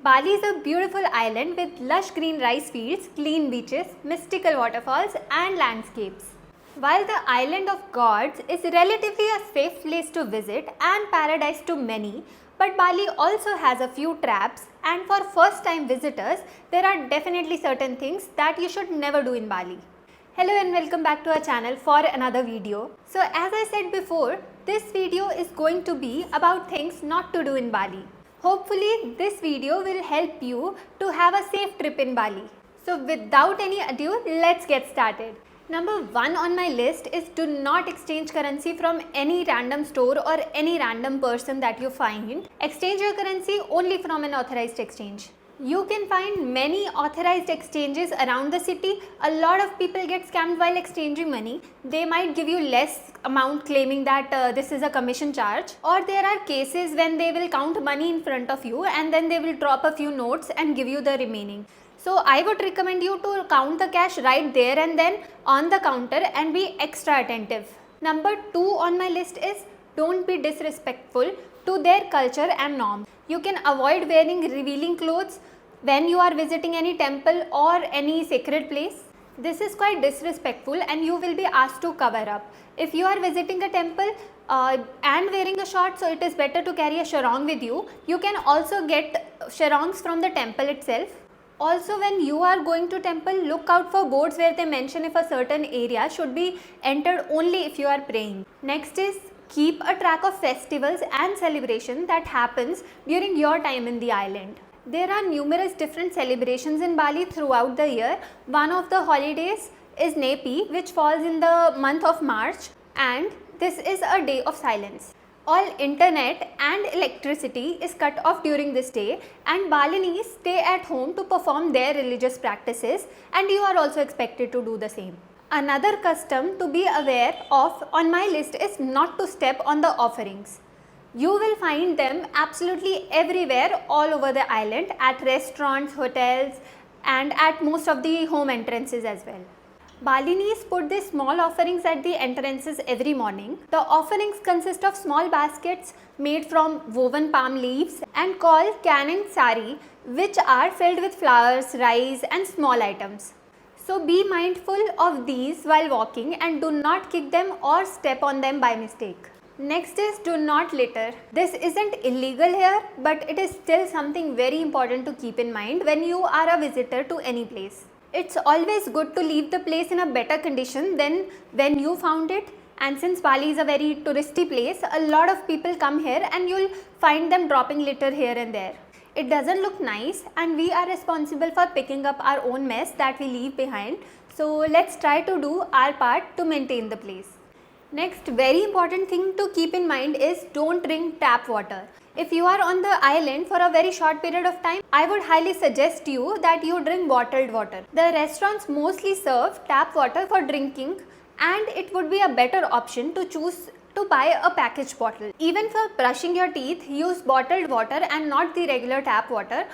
Bali is a beautiful island with lush green rice fields, clean beaches, mystical waterfalls and landscapes. While the island of gods is relatively a safe place to visit and paradise to many, but Bali also has a few traps, and for first time visitors, there are definitely certain things that you should never do in Bali. Hello and welcome back to our channel for another video. So as I said before, this video is going to be about things not to do in Bali. Hopefully this video will help you to have a safe trip in Bali. So without any ado, let's get started. Number 1 on my list is do not exchange currency from any random store or any random person that you find. Exchange your currency only from an authorized exchange. You can find many authorized exchanges around the city. A lot of people get scammed while exchanging money. They might give you less amount claiming that this is a commission charge, or there are cases when they will count money in front of you and then they will drop a few notes and give you the remaining. So I would recommend you to count the cash right there and then on the counter and be extra attentive. Number 2 on my list is don't be disrespectful to their culture and norms. You can avoid wearing revealing clothes when you are visiting any temple or any sacred place. This is quite disrespectful and you will be asked to cover up. If you are visiting a temple and wearing a short, so it is better to carry a sarong with you. You can also get sarongs from the temple itself. Also, when you are going to temple, look out for boards where they mention if a certain area should be entered only if you are praying. Next is keep a track of festivals and celebration that happens during your time in the island. There are numerous different celebrations in Bali throughout the year. One of the holidays is Nyepi, which falls in the month of March, and this is a day of silence. All internet and electricity is cut off during this day, and Balinese stay at home to perform their religious practices, and you are also expected to do the same. Another custom to be aware of on my list is not to step on the offerings. You will find them absolutely everywhere all over the island, at restaurants, hotels and at most of the home entrances as well. Balinese put these small offerings at the entrances every morning. The offerings consist of small baskets made from woven palm leaves and called kaning sari, which are filled with flowers, rice and small items. So be mindful of these while walking and do not kick them or step on them by mistake. Next is do not litter. This isn't illegal here, but it is still something very important to keep in mind when you are a visitor to any place. It's always good to leave the place in a better condition than when you found it, and since Bali is a very touristy place, a lot of people come here and you'll find them dropping litter here and there. It doesn't look nice and we are responsible for picking up our own mess that we leave behind. So let's try to do our part to maintain the place. Next very important thing to keep in mind is don't drink tap water. If you are on the island for a very short period of time, I would highly suggest you that you drink bottled water. The restaurants mostly serve tap water for drinking, and it would be a better option to choose to buy a packaged bottle. Even for brushing your teeth, use bottled water and not the regular tap water.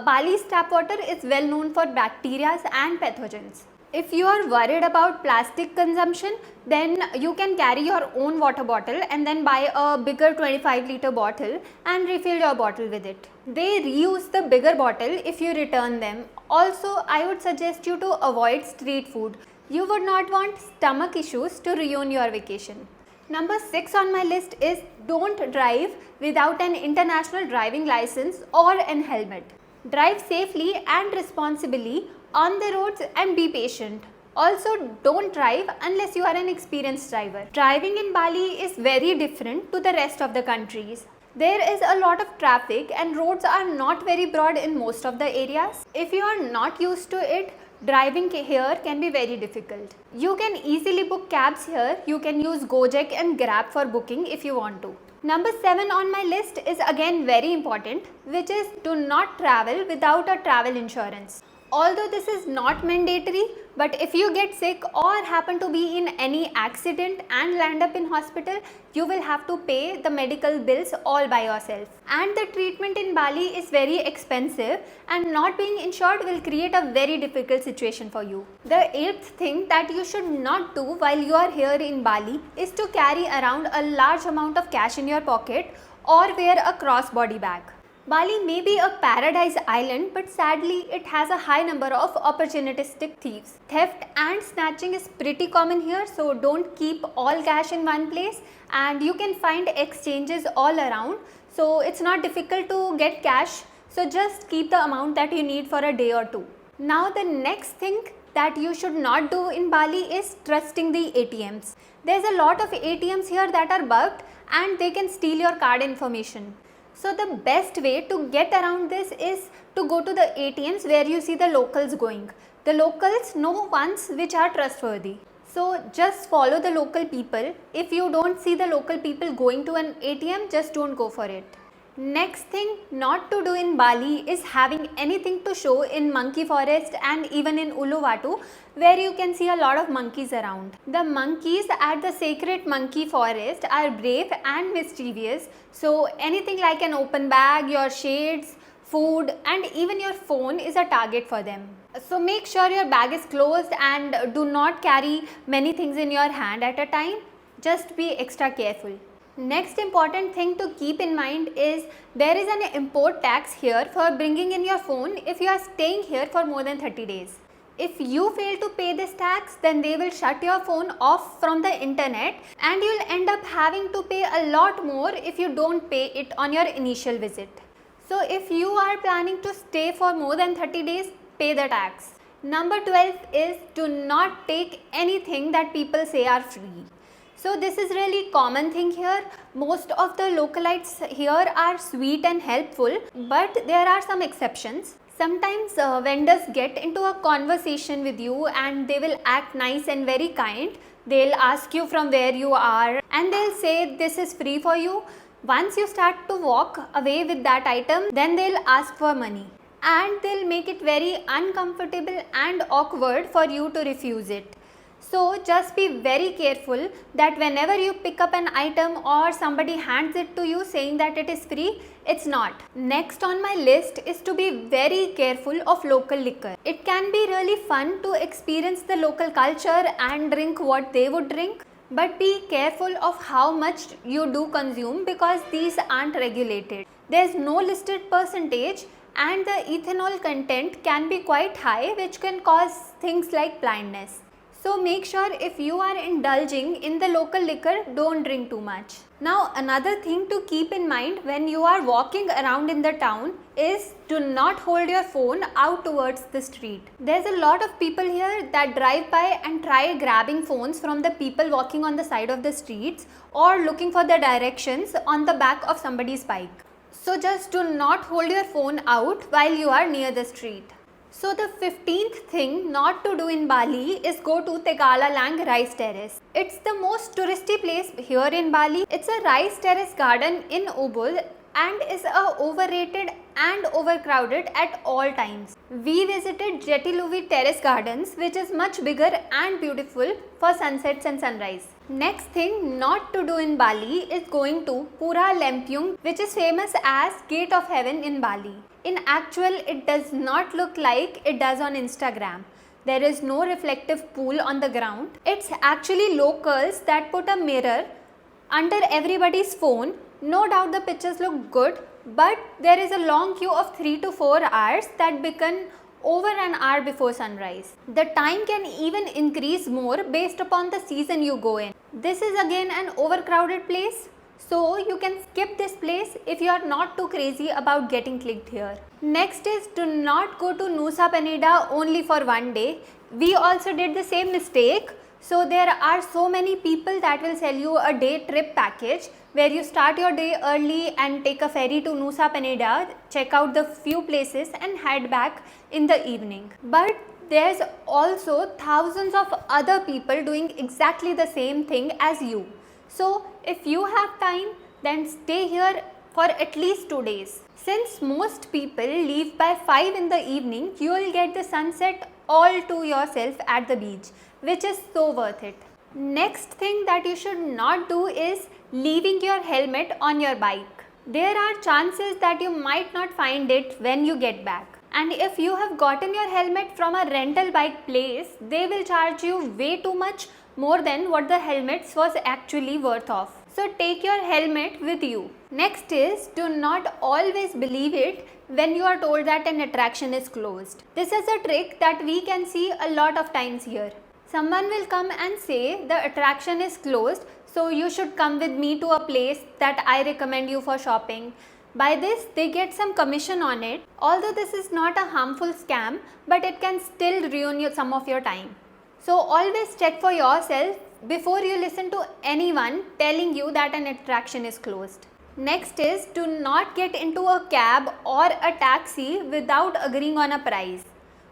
Bali's tap water is well known for bacteria and pathogens. If you are worried about plastic consumption, then you can carry your own water bottle and then buy a bigger 25-liter bottle and refill your bottle with it. They reuse the bigger bottle if you return them. Also, I would suggest you to avoid street food. You would not want stomach issues to ruin your vacation. Number 6 on my list is don't drive without an international driving license or an helmet. Drive safely and responsibly on the roads and be patient. Also, don't drive unless you are an experienced driver. Driving in Bali is very different to the rest of the countries. There is a lot of traffic and roads are not very broad in most of the areas. If you are not used to it, driving here can be very difficult. You can easily book cabs here. You can use Gojek and Grab for booking if you want to. Number 7 on my list is again very important, which is do not travel without a travel insurance. Although this is not mandatory, but if you get sick or happen to be in any accident and land up in hospital, you will have to pay the medical bills all by yourself. And the treatment in Bali is very expensive, and not being insured will create a very difficult situation for you. The 8th thing that you should not do while you are here in Bali is to carry around a large amount of cash in your pocket or wear a crossbody bag. Bali may be a paradise island, but sadly it has a high number of opportunistic thieves. Theft and snatching is pretty common here, so don't keep all cash in one place, and you can find exchanges all around, so it's not difficult to get cash. So just keep the amount that you need for a day or two. Now the next thing that you should not do in Bali is trusting the ATMs. There's a lot of ATMs here that are bugged and they can steal your card information. So the best way to get around this is to go to the ATMs where you see the locals going. The locals know ones which are trustworthy. So just follow the local people. If you don't see the local people going to an ATM, just don't go for it. Next thing not to do in Bali is having anything to show in Monkey Forest and even in Uluwatu, where you can see a lot of monkeys around. The monkeys at the sacred Monkey Forest are brave and mischievous, so anything like an open bag, your shades, food and even your phone is a target for them. So make sure your bag is closed and do not carry many things in your hand at a time. Just be extra careful. Next important thing to keep in mind is there is an import tax here for bringing in your phone if you are staying here for more than 30 days. If you fail to pay this tax, then they will shut your phone off from the internet and you'll end up having to pay a lot more if you don't pay it on your initial visit. So if you are planning to stay for more than 30 days, pay the tax. Number 12 is do not take anything that people say are free. So this is really common thing here. Most of the localites here are sweet and helpful, but there are some exceptions. Sometimes vendors get into a conversation with you and they will act nice and very kind. They'll ask you from where you are and they'll say this is free for you. Once you start to walk away with that item, then they'll ask for money and they'll make it very uncomfortable and awkward for you to refuse it. So just be very careful that whenever you pick up an item or somebody hands it to you saying that it is free, it's not. Next on my list is to be very careful of local liquor. It can be really fun to experience the local culture and drink what they would drink, but be careful of how much you do consume because these aren't regulated. There's no listed percentage and the ethanol content can be quite high, which can cause things like blindness. So make sure if you are indulging in the local liquor, don't drink too much. Now another thing to keep in mind when you are walking around in the town is do not hold your phone out towards the street. There's a lot of people here that drive by and try grabbing phones from the people walking on the side of the streets or looking for the directions on the back of somebody's bike. So just do not hold your phone out while you are near the street. So the 15th thing not to do in Bali is go to Tegalalang Rice Terrace. It's the most touristy place here in Bali. It's a rice terrace garden in Ubud and is overrated and overcrowded at all times. We visited Jetiluvi Terrace Gardens, which is much bigger and beautiful for sunsets and sunrise. Next thing not to do in Bali is going to Pura Lempiung, which is famous as Gate of Heaven in Bali. In actual, it does not look like it does on Instagram. There is no reflective pool on the ground. It's actually locals that put a mirror under everybody's phone. No doubt the pictures look good, but there is a long queue of 3 to 4 hours that begin over an hour before sunrise. The time can even increase more based upon the season you go in. This is again an overcrowded place, so you can skip this place if you are not too crazy about getting clicked here. Next is do not go to Nusa Penida only for one day. We also did the same mistake. So there are so many people that will sell you a day trip package where you start your day early and take a ferry to Nusa Penida, check out the few places and head back in the evening. But there's also thousands of other people doing exactly the same thing as you. So if you have time, then stay here for at least 2 days. Since most people leave by 5 in the evening, you will get the sunset all to yourself at the beach, which is so worth it. Next thing that you should not do is leaving your helmet on your bike. There are chances that you might not find it when you get back. And if you have gotten your helmet from a rental bike place, they will charge you way too much more than what the helmet was actually worth of. So take your helmet with you. Next is, do not always believe it when you are told that an attraction is closed. This is a trick that we can see a lot of times here. Someone will come and say the attraction is closed, so you should come with me to a place that I recommend you for shopping. By this, they get some commission on it. Although this is not a harmful scam, but it can still ruin some of your time. So always check for yourself before you listen to anyone telling you that an attraction is closed. Next is, do not get into a cab or a taxi without agreeing on a price.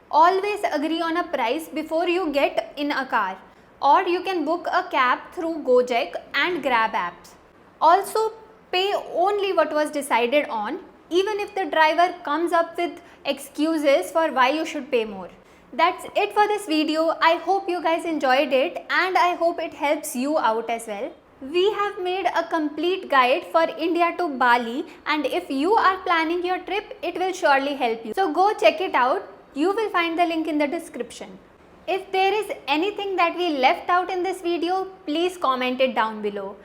Always agree on a price before you get in a car, or you can book a cab through Gojek and Grab apps. Also, pay only what was decided on, even if the driver comes up with excuses for why you should pay more. That's it for this video. I hope you guys enjoyed it and I hope it helps you out as well. We have made a complete guide for India to Bali, and if you are planning your trip, it will surely help you. So go check it out. You will find the link in the description. If there is anything that we left out in this video, please comment it down below.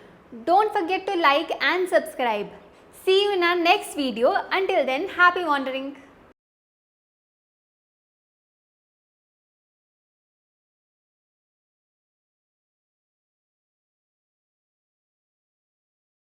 Don't forget to like and subscribe. See you in our next video. Until then, happy wandering.